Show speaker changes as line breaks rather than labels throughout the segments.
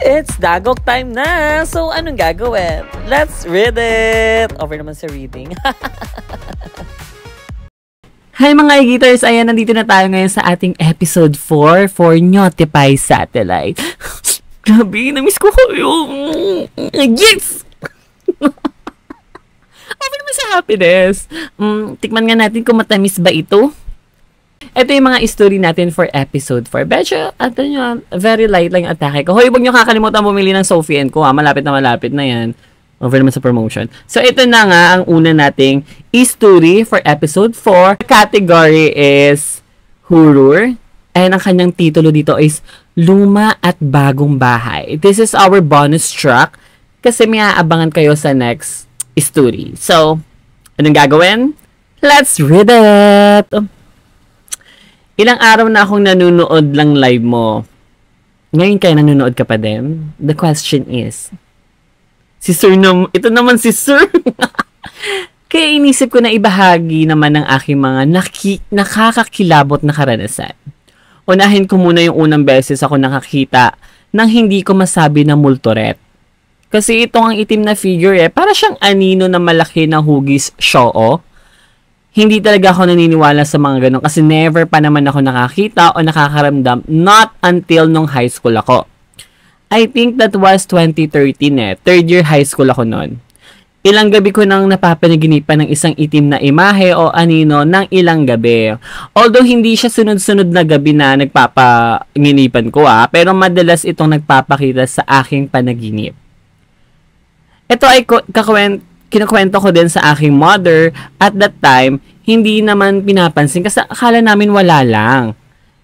It's Dagok time na! So, anong gagawin? Let's read it! Over naman sa reading.
Hi mga Igiters! Ayan, nandito na tayo ngayon sa ating episode 4 for Notify Satellite. Grabe, namiss ko kayo! Yes! Over naman sa happiness. Tikman nga natin kung matamis ba ito. Ito yung mga story natin for episode 4. Betcha, very light lang yung atake ko. Hoy, huwag nyo kakalimutan bumili ng Sophie & Co. Malapit na yan. Over naman sa promotion. So, ito na nga ang una nating story for episode 4. Category is horror. And ang kanyang titulo dito is Luma at Bagong Bahay. This is our bonus track kasi may aabangan kayo sa next story. So, anong gagawin? Let's read it! Ilang araw na akong nanonood lang live mo. Ngayon kaya nanonood ka pa din? The question is, si Sir ito naman si Sir. Kaya inisip ko na ibahagi naman ng aking mga nakakakilabot na karanasan. Unahin ko muna yung unang beses ako nakakita nang hindi ko masabi na multoret. Kasi ito ang itim na figure para siyang anino na malaki na hugis shoo. Hindi talaga ako naniniwala sa mga ganun kasi never pa naman ako nakakita o nakakaramdam, not until nung high school ako. I think that was 2013 Third year high school ako noon. Ilang gabi ko nang napapanaginipan ng isang itim na imahe o anino ng ilang gabi. Although hindi siya sunod-sunod na gabi na nagpapanginipan ko pero madalas itong nagpapakita sa aking panaginip. Ito ay kinukwento ko din sa aking mother. At that time, hindi naman pinapansin kasi akala namin wala lang.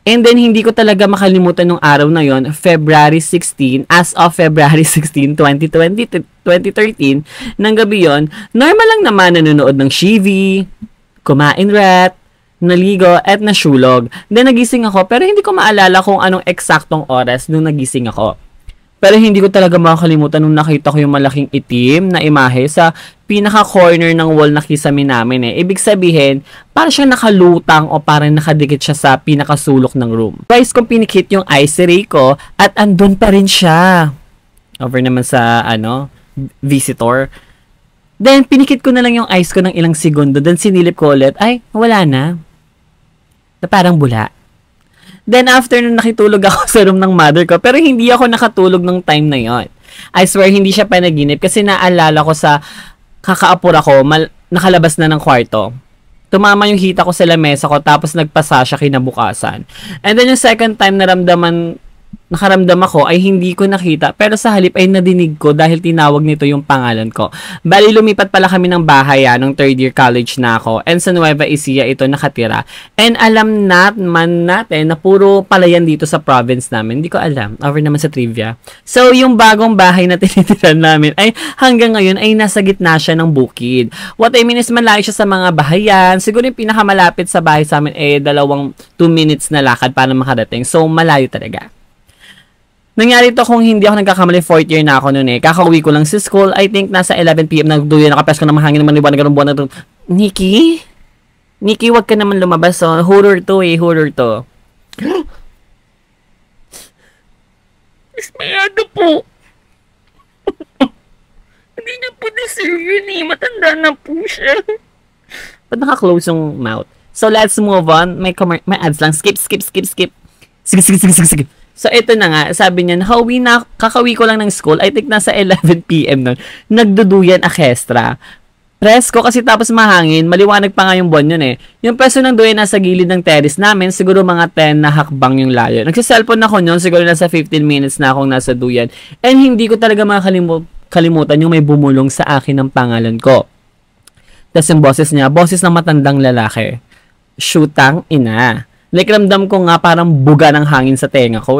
And then, hindi ko talaga makalimutan nung araw na yon, February 16, as of February 16, 2013, ng gabi yon, normal lang naman nanonood ng Shivi, kumain rat, naligo, at nasyulog. Then, nagising ako, pero hindi ko maalala kung anong eksaktong oras nung nagising ako. Pero hindi ko talaga makakalimutan nung nakita ko yung malaking itim na imahe sa pinaka-corner ng wall na kisame namin Ibig sabihin, parang siya nakalutang o parang nakadikit siya sa pinakasulok ng room. Guys, kung pinikit yung ice ray ko at andun pa rin siya. Over naman sa, visitor. Then, pinikit ko na lang yung ice ko ng ilang segundo. Then, sinilip ko ulit. Ay, wala na. Na parang bula. Then, after nung nakitulog ako sa room ng mother ko, pero hindi ako nakatulog ng time na yon. I swear, hindi siya panaginip kasi naalala ko sa kakaapura ko, nakalabas na ng kwarto. Tumama yung hita ko sa lamesa ko, tapos nagpasa siya kinabukasan. And then, yung second time nakaramdam ako ay hindi ko nakita, pero sa halip ay nadinig ko dahil tinawag nito yung pangalan ko. Bali, lumipat pala kami ng bahay nung third year college na ako, and sa Nueva Ecija ito nakatira. And alam natin na puro palayan dito sa province namin. Hindi ko alam. Over naman sa trivia. So, yung bagong bahay na tinitiran namin ay hanggang ngayon ay nasa gitna siya ng bukid. What I mean is malayo siya sa mga bahayan. Siguro yung pinakamalapit sa bahay sa amin ay 2 minutes na lakad para makarating. So, malayo talaga. Nangyari to kung hindi ako nagkakamali, 4th year na ako noon Kakauwi ko lang sa school. I think nasa 11 PM nagduyan, nakapes ko ng mahangin naman liwanag ng buwan na to. Nikki, wag ka naman lumabas. Horror to horror to. Ismayado po. Hindi na po deserve yun matanda na po siya. Ba't naka-close yung mouth? So let's move on. May ads lang. Skip. Sige. So, ito na nga, sabi niya, kakauwi ko lang ng school, I think nasa 11 PM nun, nagduduyan orchestra. Presko kasi tapos mahangin, maliwanag pa nga yung buwan yun Yung peso ng duyan nasa gilid ng terrace namin, siguro mga 10 na hakbang yung layo. Nagsiselfon ako yun, siguro nasa 15 minutes na akong nasa duyan. And hindi ko talaga makakalimutan yung may bumulong sa akin ng pangalan ko. Tapos yung boses niya, boses ng matandang lalaki. Shootang ina. Like, ramdam ko nga parang buga ng hangin sa tenga ko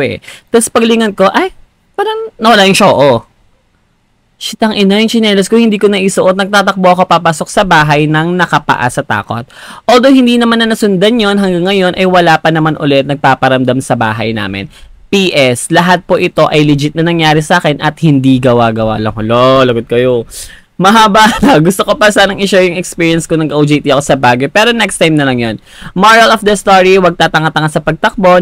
Tapos paglingan ko, ay, parang nawala yung show Shitang ina, yung chinelas ko, hindi ko na isuot. Nagtatakbo ako papasok sa bahay nang nakapaa sa takot. Although hindi naman na nasundan yon hanggang ngayon ay wala pa naman ulit nagpaparamdam sa bahay namin. PS, lahat po ito ay legit na nangyari sa akin at hindi gawa-gawa lang. Hala, lagot kayo. Mahaba na. Gusto ko pa sanang i-share yung experience ko ng OJT ako sa Baguio. Pero next time na lang yun. Moral of the story, wag tatanga-tanga sa pagtakbo.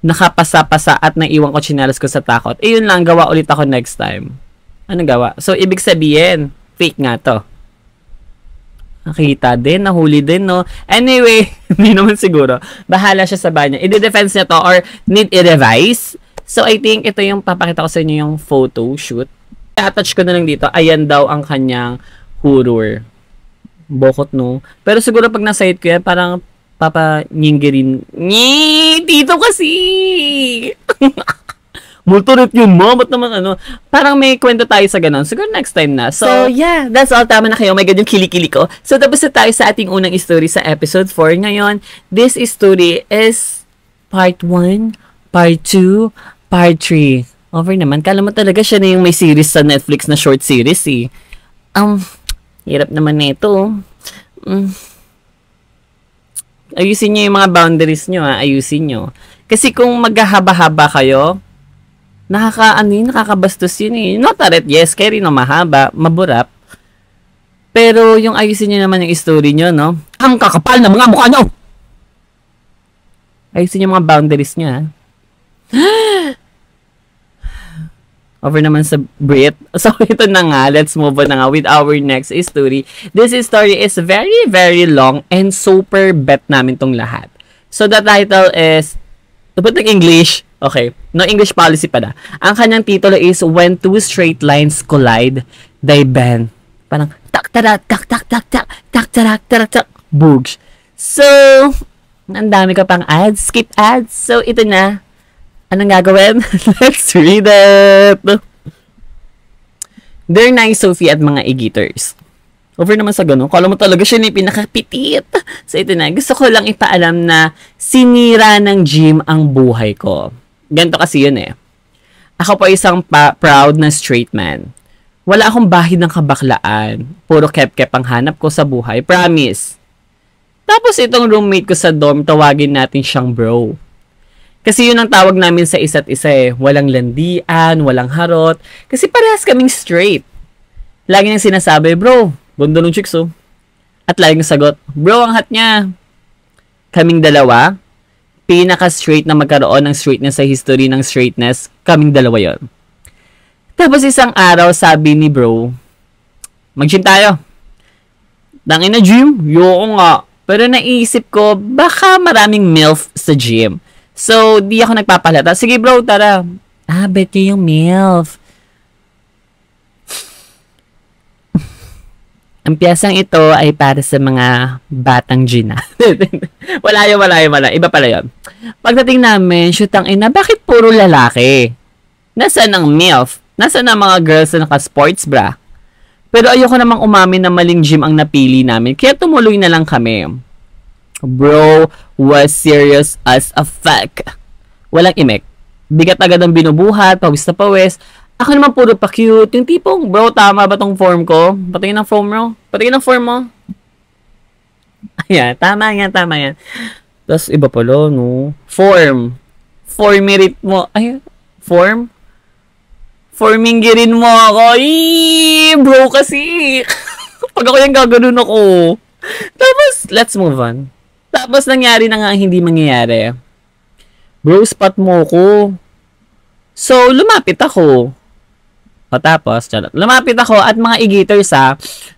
nakapasa-pasa at naiwan ko chinelas ko sa takot. Yun lang, gawa ulit ako next time. Anong gawa? So, ibig sabihin, fake nga to. Nakita din, nahuli din, no? Anyway, hindi naman siguro. Bahala siya sa banyo. I-defense niya to or need i-revise. So, I think ito yung papakita ko sa inyo yung photo shoot. I-attach ko na lang dito. Ayan daw ang kanyang horror. Bokot, no? Pero siguro pag nasa-site ko yan, parang nyinggirin. Dito kasi! Multurit yun mo. Ba't naman parang may kwento tayo sa ganun. Siguro next time na. So, yeah. That's all. Tama na kayo. My God, yung kilikili ko. So, tapos na tayo sa ating unang story sa episode 4. Ngayon, this story is part 1, part 2, part 3. Over naman. Kala mo talaga siya na yung may series sa Netflix na short series eh. Hirap naman nito. Ayusin nyo yung mga boundaries nyo, ha? Ayusin nyo. Kasi kung maghahaba-haba kayo, nakakabastos yun eh. Not that yes, carry no mahaba, maburap. Pero yung ayusin nyo naman yung story nyo, no? Ang kakapal na mga mukha nyo! Ayusin yung mga boundaries nyo, ha? Over naman sa Brit. So, ito na nga. Let's move on na nga with our next story. This story is very, very long and super bet namin tong lahat. So, the title is, to put in English, okay, no English policy pa na. Ang kanyang titulo is, When Two Straight Lines Collide, They Bend. Parang, tak-tarak, tak-tak-tak-tak, tak-tarak-tarak-tak, boogs. So, ang dami ka pang ads, skip ads. So, ito na. Anong gagawin? Let's read it! They're nice, Sophie at mga e-geaters. Over naman sa ganun. Kala mo talaga siya na pinakapitit. So ito na. Gusto ko lang ipaalam na sinira ng gym ang buhay ko. Ganito kasi yun eh. Ako po isang proud na straight man. Wala akong bahid ng kabaklaan. Puro kep-kep ang hanap ko sa buhay. Promise. Tapos itong roommate ko sa dorm, tawagin natin siyang bro. Kasi yun ang tawag namin sa isa't isa eh. Walang landian, walang harot. Kasi parehas kaming straight. Lagi niyang sinasabi, bro, ganda ng chicks oh. At laging sagot, bro, ang hot niya. Kaming dalawa, pinaka-straight na magkaroon ng straightness sa history ng straightness, kaming dalawa yon. Tapos isang araw, sabi ni bro, mag-gym tayo. Tangin na gym? Yoko nga. Pero naisip ko, baka maraming MILF sa gym. So, di ako nagpapalata. Sige bro, tara. Bet yun yung MILF. Ang piyasang ito ay para sa mga batang Gina. wala yun. Iba pala yun. Pagdating namin, shootang ina, bakit puro lalaki? Nasaan ang MILF? Nasaan ang mga girls na naka-sports bra? Pero ayoko namang umamin na maling gym ang napili namin. Kaya tumuloy na lang kami. Bro was serious as a fuck. Walang imek. Bigat agad ang binubuhat, pawis na pawis. Ako naman puro pa cute. Yung tipong, bro, tama ba tong form ko? Patingin ng form mo. Patingin ng form mo. Ayan, tama yan. Tapos iba pala, no? Form. Formirit mo. Ay, form? Forminggirin mo ako. Bro kasi. Pag ako yung gaganon ako. Tapos, let's move on. Tapos, nangyari na nga hindi mangyayari. Bro, spot mo ko. So, lumapit ako. O tapos, lumapit ako at mga e-geaters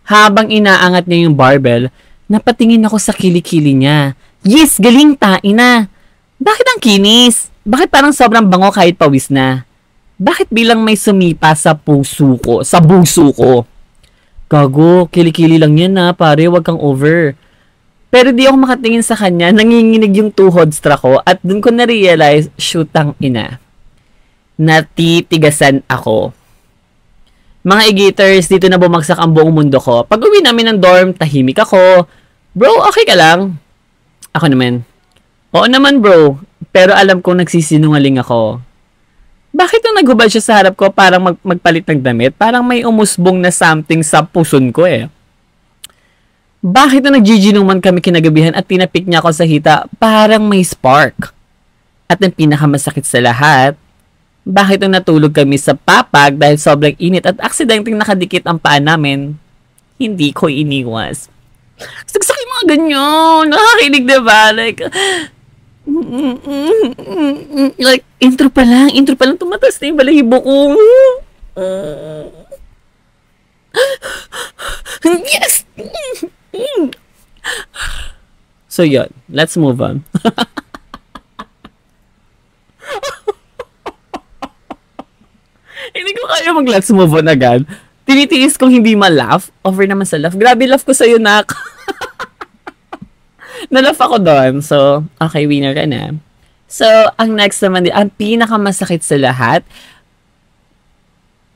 habang inaangat niya yung barbell, napatingin ako sa kilikili niya. Yes, galing ina. Bakit ang kinis? Bakit parang sobrang bango kahit pawis na? Bakit bilang may sumipa sa puso ko, sa buso ko? Gago, kilikili lang yan pare, wag kang over. Pero di ako makatingin sa kanya, nanginginig yung tuhodstra ko at dun ko na-realize, shootang ina. Natitigasan ako. Mga e-geaters, dito na bumagsak ang buong mundo ko. Pag uwi namin ng dorm, tahimik ako. Bro, okay ka lang? Ako naman. Oo naman bro, pero alam kong nagsisinungaling ako. Bakit nung naghubad siya sa harap ko parang magpalit ng damit? Parang may umusbong na something sa puson ko eh. Bakit nung nagjiginuman kami kinagabihan at tinapik niya ako sa hita, parang may spark? At ang pinakamasakit sa lahat, bakit nung natulog kami sa papag dahil sobrang init at aksidenteng nakadikit ang paa namin, hindi ko iniwas. Sagsak yung mga ganyan. Nakakinig diba? Like, Like, intro pa lang, tumatas na yung balahibo ko. Yes! So, yun. Let's move on. Hindi ko kaya mag-let's move on agad. Tinitiis kong hindi ma-laugh. Over naman sa laugh. Grabe laugh ko sa'yo, nak. Na-laugh ako doon. So, okay, winner ka na. So, ang next naman, ang pinakamasakit sa lahat,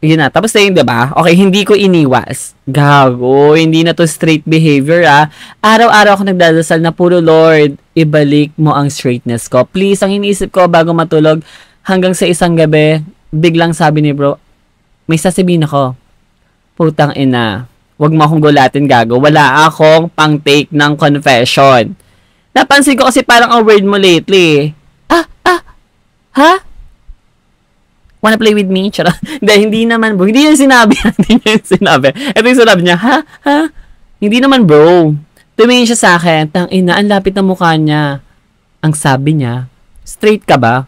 yun na. Tapos na yun, diba? Okay, hindi ko iniwas. Gago, hindi na to straight behavior, ah. Araw-araw ako nagdadasal na puro Lord, ibalik mo ang straightness ko. Please, ang iniisip ko bago matulog, hanggang sa isang gabi, biglang sabi ni bro, may sasabihin ako, putang ina, wag mo akong gulatin, gago. Wala akong pang-take ng confession. Napansin ko kasi parang ang word mo lately. Ha? Wanna play with me? Charot. Hindi naman, bro. Hindi yung sinabi. Ito yung sinabi niya, ha? Hindi naman, bro. Tumingin siya sa akin, tang ina, ang lapit ng mukha niya. Ang sabi niya, straight ka ba?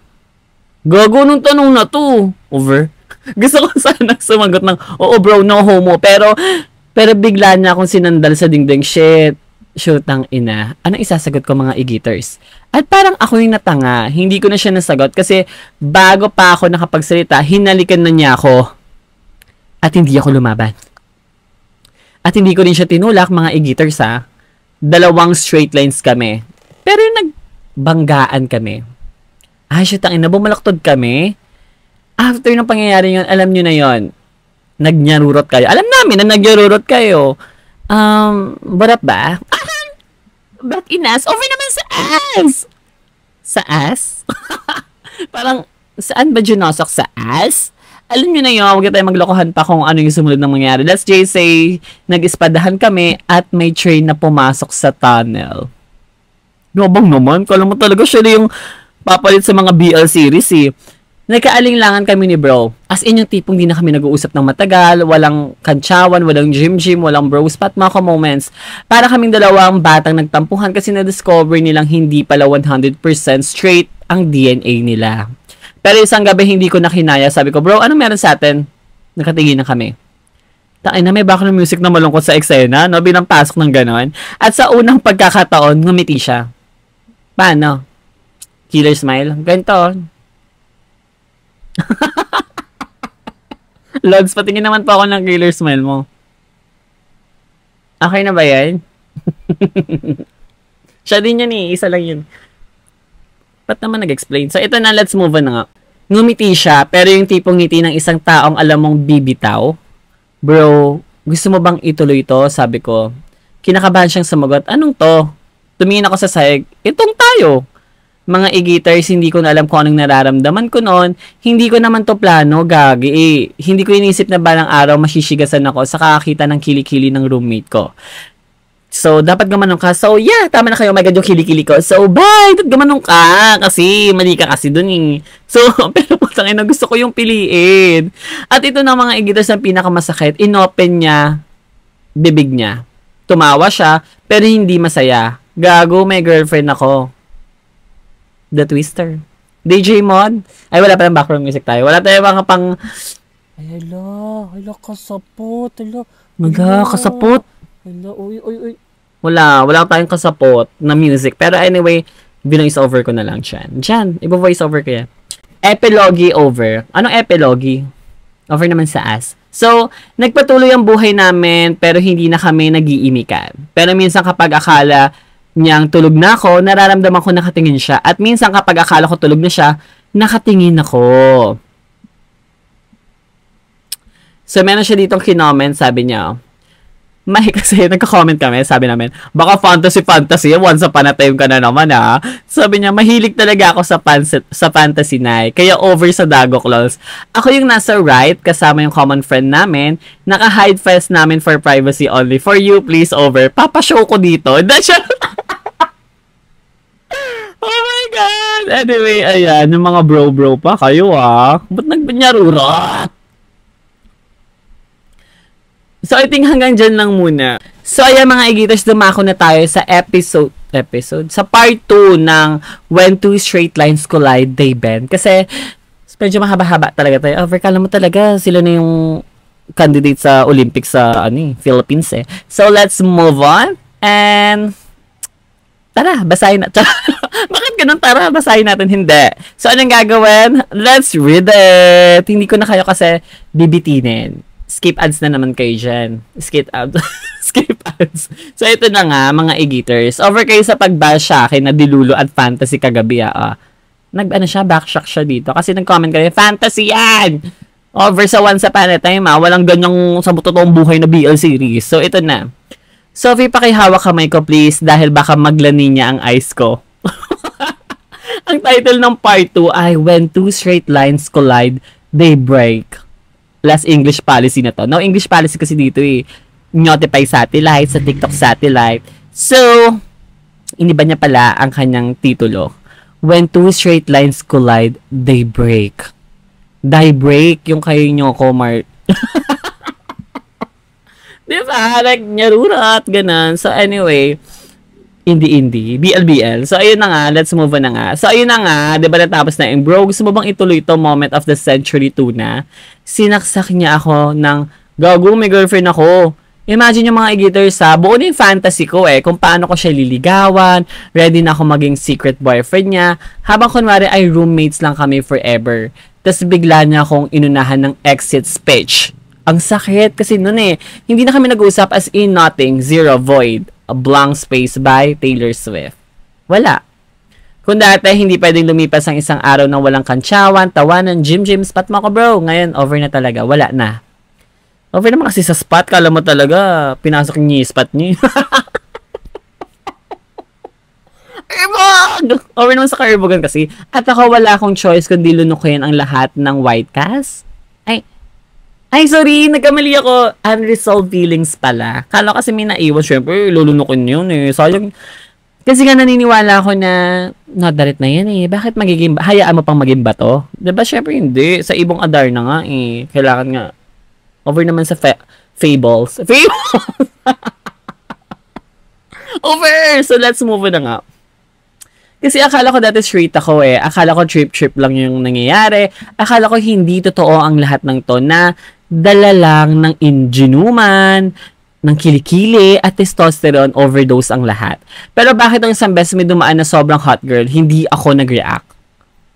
Gago nung tanong na to. Over. Gusto ko sana sumagot ng, oo bro, no homo. Pero bigla niya akong sinandal sa dingding. Shit. Shootang ina. Anong isasagot ko mga igiters? At parang ako yung natanga. Hindi ko na siya nasagot kasi bago pa ako nakapagsalita, hinalikan na niya ako. At hindi ako lumaban. At hindi ko rin siya tinulak mga igiters, ha. 2 straight lines kami. Pero nagbanggaan kami. Shootang ina, bumalaktod kami. After ng pangyayari yun, alam nyo na yon, nagyarurot kayo. Alam namin na nagyarurot kayo. Barat ba? Ba't inas? Over naman sa ass! Sa ass? Parang, saan ba ginosok? Sa ass? Alam nyo na yun, huwag tayo maglokohan pa kung ano yung sumunod na mangyari. Let's just say, nag-ispadahan kami at may train na pumasok sa tunnel. Nabang naman, kala mo talaga siya na yung papalit sa mga BL series eh. Nagkaalinlangan kami ni bro. As in yung tipong di na kami nag-uusap ng matagal, walang kantsawan, walang gym, walang bro spot, mga moments. Para kaming dalawang batang nagtampuhan kasi na-discover nilang hindi pala 100% straight ang DNA nila. Pero isang gabi hindi ko nakinaya. Sabi ko, bro, ano meron sa atin? Nakatingin na kami. Takin na may background music na malungkot sa eksena, no? Bilang pasok ng ganon. At sa unang pagkakataon, ngumiti siya. Paano? Killer smile? Ganito. Logs, patingin naman pa ako ng killer smile mo. Okay na ba yan? Siya din yun eh. Isa lang yun. Ba't naman nag-explain? So, ito na. Let's move on na nga. Ngumiti siya, pero yung tipong ngiti ng isang taong alam mong bibitaw. Bro, gusto mo bang ituloy ito? Sabi ko. Kinakabahan siyang sumagot. Anong to? Tumingin ako sa sahig. Itong tayo. Mga igiters, hindi ko na alam kung anong nararamdaman ko noon. Hindi ko naman to plano, gagi. Hindi ko inisip na balang araw masisigasan ako sa kakakita ng kilikili ng roommate ko. So, dapat gumanong ka. So, yeah, tama na kayo. Oh my God, yung kilikili ko. So, bye! Dapat gumanong ka. Kasi, mali ka kasi dun eh. So, pero putang ina, gusto ko yung piliin. At ito na mga igiters ang pinakamasakit. Inopen niya, bibig niya. Tumawa siya, pero hindi masaya. Gago, may girlfriend ako. The Twister. DJ Mod. Ay, wala pa ng background music tayo. Wala tayo mga pang... Ay, hala, kasapot. Kasapot. Hala, uy. Wala tayong kasapot na music. Pero anyway, binoise over ko na lang dyan. Ibo-voice over ko yan. Epilogue over. Anong epilogue? Over naman sa ass. So, nagpatuloy ang buhay namin, pero hindi na kami nag-iimikan. Pero minsan kapag akala niyang tulog na ako, nararamdaman ko nakatingin siya. At minsan kapag akala ko tulog na siya, nakatingin ako. So, meron siya ditong kinoment, sabi niya, kasi nagka-comment kami, sabi namin, baka fantasy, once upon a time ka na naman ha. Sabi niya, mahilig talaga ako sa fantasy night, kaya over sa Dago Claws. Ako yung nasa right, kasama yung common friend namin, naka-hide fest namin for privacy only. For you, please over. Papashow ko dito. Oh my God! Anyway, ayan, yung mga bro pa kayo ba't nagbanyarurot? So, I think hanggang dyan lang muna. So, ayan mga igiters, dumako na tayo sa episode episode. Sa part 2 ng When Two Straight Lines Collide, They Bend. Kasi, medyo mahaba-haba talaga tayo. Kala mo talaga, sila na yung candidate sa Olympics sa Philippines eh. So, let's move on. And, tara, basahin na. Bakit ganun? Tara, basahin natin. Hindi. So, anong gagawin? Let's read it. Hindi ko na kayo kasi bibitinin. Skip ads na naman kayo dyan. Skip ads. Skip ads. So, ito na nga, mga e-geaters. Over kayo sa pag-bash sa akin na Dilulo at Fantasy kagabi, backshock siya dito. Kasi nag-comment kayo, fantasy yan! Over sa Once Upon a Time, walang ganyang sa totoong buhay na BL series. So, ito na. Sophie, pakihawak kamay ko, please, dahil baka maglani niya ang eyes ko. Ang title ng part 2 ay When Two Straight Lines Collide, They Break. Last English policy na to. No English policy kasi dito Notify satellite, sa TikTok satellite. So, iniba niya pala ang kanyang titulo. When Two Straight Lines Collide, They Break. Die break yung kayo nyo ko, Mart. Diba? Like, nyarurat, ganun. So, anyway, indie. BL. So, ayun na nga. Let's move on na nga. So, ayun na nga. Diba natapos na yung bro? Gusto mo bang ituloy ito moment of the century 2 na? Sinaksak niya ako ng, gago, may girlfriend ako. Imagine yung mga e-geaters buo na yung fantasy ko kung paano ko siya liligawan, ready na ako maging secret boyfriend niya, habang kunwari ay roommates lang kami forever. Tapos bigla niya akong inunahan ng exit speech. Ang sakit kasi nun hindi na kami nag-usap as in nothing, zero, void, a blank space by Taylor Swift. Wala. Kung dati hindi pwedeng lumipas ang isang araw nang walang kantsawan, tawanan, gym, spot mo ko bro. Ngayon, over na talaga. Wala na. Over naman kasi sa spot, kala mo talaga, pinasok niya yung spot niya. Erbog! Over naman sa Kairbogan kasi. At ako wala akong choice kundi lunukin ang lahat ng white cast. Ay, sorry, nagkamali ako. Unresolved feelings pala. Kala kasi may naiwan, syempre, lulunukin yun Sayang. Kasi nga naniniwala ako na, nadarit na yan Bakit hayaan mo pang maging bato? Diba, syempre hindi. Sa ibong adar na nga Kailangan nga. Over naman sa fables. Over! So, let's move on na nga. Kasi akala ko dati straight ako Akala ko trip lang yung nangyayari. Akala ko hindi totoo ang lahat ng to na dala lang ng ingenuman, ng kilikili at testosterone overdose ang lahat. Pero bakit ang isang beses may dumaan na sobrang hot girl, hindi ako nag-react?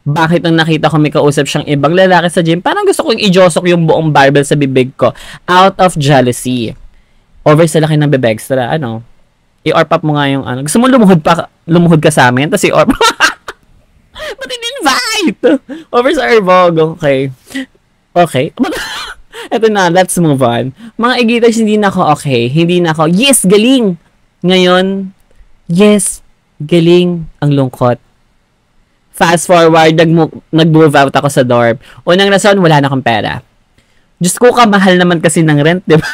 Bakit nang nakita ko may kausap siyang ibang lalaki sa gym, parang gusto kong i-josok yung buong barbell sa bibig ko out of jealousy. Over sa laki ng bebe extra, i-orp up mo nga yung Gusto mo lumuhod ka sa amin, tapos i-orp. But in-invite! Over sa Airbog, okay. Eto na, let's move on. Mga e-geaters, hindi na ako okay. Hindi na ako, yes, galing! Ngayon, yes, galing ang lungkot. Fast forward, nag-move out ako sa dorm. Unang rason, wala na akong pera. Diyos ko, kamahal naman kasi ng rent, di ba?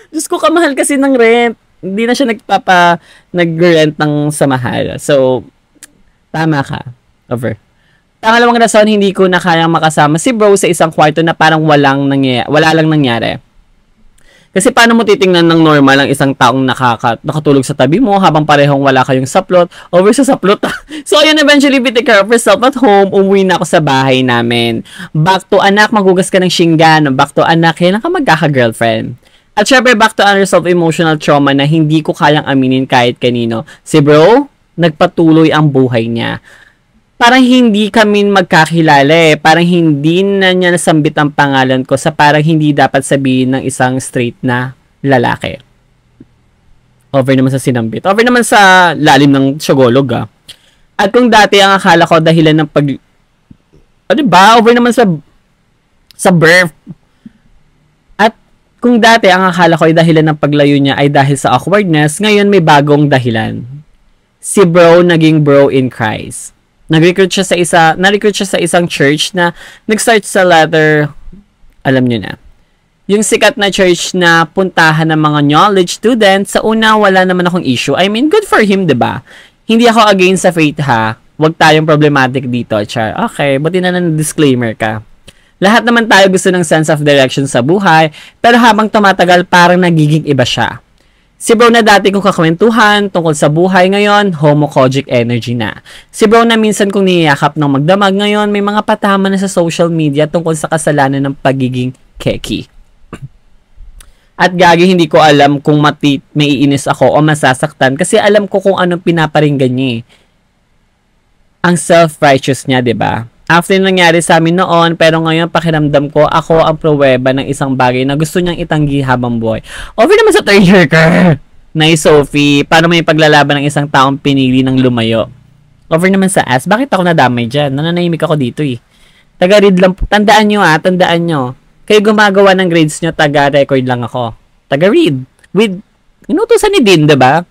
Diyos ko, kamahal kasi ng rent. Hindi na siya nag-rent ng samahal. So, tama ka. Over. Pangalawang rason, hindi ko na kayang makasama si bro sa isang kwarto na parang wala lang nangyari. Kasi paano mo titingnan ng normal ang isang taong nakatulog sa tabi mo habang parehong wala kayong saplot, over sa saplot. So, ayun, eventually, we take care of yourself at home. Umuwi na ako sa bahay namin. Back to anak, maghugas ka ng shinggan. Back to anak, kailan ka magkaka-girlfriend. At syempre, back to unresolved emotional trauma na hindi ko kayang aminin kahit kanino. Si bro, nagpatuloy ang buhay niya. Parang hindi kami magkakilala Parang hindi na niya nasambit ang pangalan ko sa parang hindi dapat sabihin ng isang straight na lalaki. Over naman sa sinambit. Over naman sa lalim ng syogolog At kung dati ang akala ko dahilan ng over naman sa birth. At kung dati ang akala ko ay dahilan ng paglayo niya ay dahil sa awkwardness, ngayon may bagong dahilan. Si bro naging bro in Christ. Na-recruit siya sa isang church na nag-start sa letter, alam nyo na. Yung sikat na church na puntahan ng mga knowledge students, sa una wala naman akong issue. I mean, good for him, 'di ba? Hindi ako against sa faith Huwag tayong problematic dito, char. Okay, buti na disclaimer ka. Lahat naman tayo gusto ng sense of direction sa buhay, pero habang tumatagal parang nagiging iba siya. Si bro na dati kong kakwentuhan tungkol sa buhay ngayon, homokogic energy na. Si bro na minsan kong niyakap ng magdamag ngayon, may mga patama na sa social media tungkol sa kasalanan ng pagiging keki. At gagi hindi ko alam kung may iinis ako o masasaktan kasi alam ko kung anong pinaparinggan niya. Ang self-righteous niya, 'di ba? After nangyari sa amin noon, pero ngayon pakiramdam ko, ako ang pruweba ng isang bagay na gusto niyang itanggi habang buhay. Over naman sa third year ka. Nice, Sophie. Paano may paglalaban ng isang taong pinili ng lumayo? Over naman sa ass. Bakit ako nadamay dyan? Nananahimik ako dito eh. Taga-read lang. Tandaan nyo tandaan nyo. Kayo gumagawa ng grades nyo, taga-record lang ako. Taga-read. With, inutusan ni Dean, diba?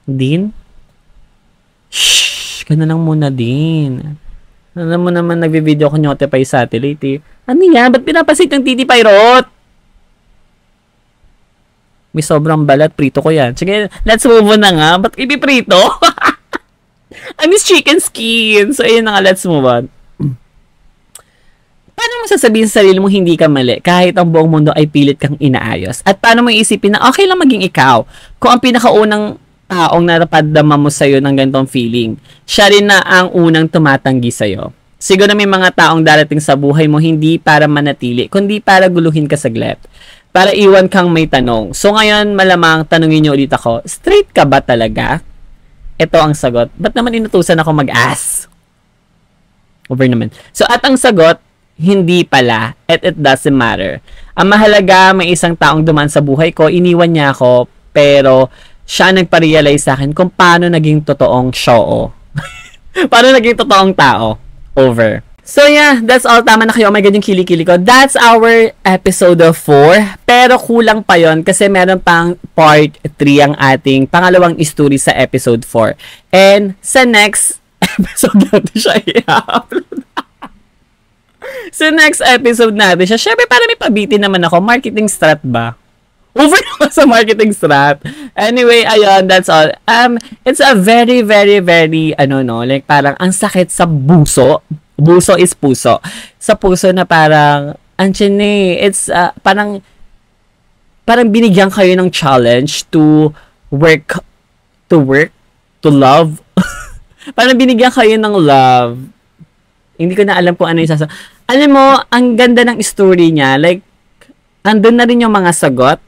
Dean? Shhh! Gano'n lang muna, Dean. Alam mo naman, nagbe-video ko Notify Satellite eh. Ano yan? Ba't pinapasit ng Titi Pirot? May sobrang balat. Prito ko yan. Sige, let's move on na nga. Ba't ipiprito? I miss chicken skin. So, ayun na nga. Let's move on. Paano mo sasabihin sa sarili mo hindi ka mali kahit ang buong mundo ay pilit kang inaayos? At paano mo isipin na okay lang maging ikaw kung ang pinakaunang taong narapadama mo sa'yo ng ganitong feeling, siya rin na ang unang tumatanggi sa'yo. Siguro may mga taong darating sa buhay mo hindi para manatili, kundi para guluhin ka saglit. Para iwan kang may tanong. So ngayon, malamang tanungin niyo ulit ako, straight ka ba talaga? Ito ang sagot. Ba't naman inutusan ako mag-ask? Over naman. So at ang sagot, hindi pala. At it doesn't matter. Ang mahalaga, may isang taong duman sa buhay ko, iniwan niya ako, pero siya nagpa-realize sa akin kung paano naging totoong show. Paano naging totoong tao. Over. So yeah, that's all. Tama na kayo. Oh my God, yung kili-kili ko. That's our episode of 4. Pero kulang pa yon kasi meron pang part 3 ang ating pangalawang story sa episode 4. And sa next episode natin siya i-upload. Sa next episode natin siya. Syempre, para may pabitin naman ako. Marketing strat ba? Over naman sa marketing strat. Anyway, ayun, that's all. It's a very, very, very, like parang ang sakit sa buso. Buso is puso. Sa puso na parang, it's parang binigyan kayo ng challenge to work, to love. Parang binigyan kayo ng love. Hindi ko na alam kung ano yung sasabihin. Alam mo, ang ganda ng story niya. Like, andun na rin yung mga sagot.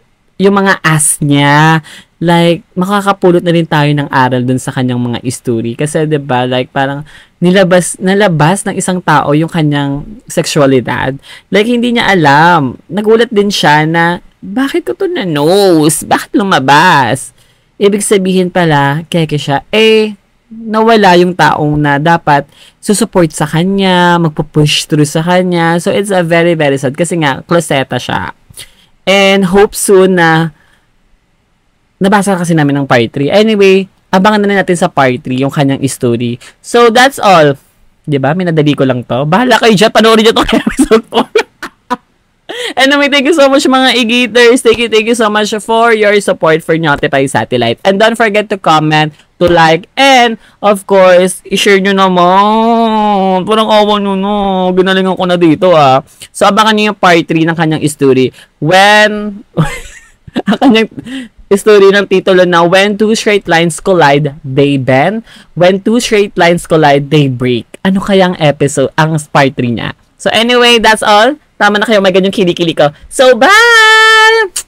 Yung mga ask niya, like, makakapulot na rin tayo ng aral dun sa kanyang mga story. Kasi, diba, like, parang nalabas ng isang tao yung kanyang sexualidad. Like, hindi niya alam. Nagulat din siya na, bakit ko to na-nose? Bakit lumabas? Ibig sabihin pala, keke siya, nawala yung taong na dapat susupport sa kanya, magpo-push through sa kanya. So, it's a very, very sad. Kasi nga, kloseta siya. And hope soon na nabasa kasi namin ng part 3. Anyway, abangan na natin sa part 3 yung kanyang story. So, that's all. Diba? Minadali ko lang to. Bahala kayo dyan. Panoorin nyo itong episode 4. Anyway, thank you so much mga Igiters. Thank you so much for your support for Notify Satellite. And don't forget to comment, to like, and of course, i-share nyo naman. Parang awa nyo no. Ginalingan ko na dito So, abangan nyo yung part 3 ng kanyang story. When, ang kanyang story ng titulo na When Two Straight Lines Collide, They Bend. When Two Straight Lines Collide, They Break. Ano kayang episode, ang part 3 niya? So, anyway, that's all. Tama na kayo. May ganyang kili-kili ko. So, bye!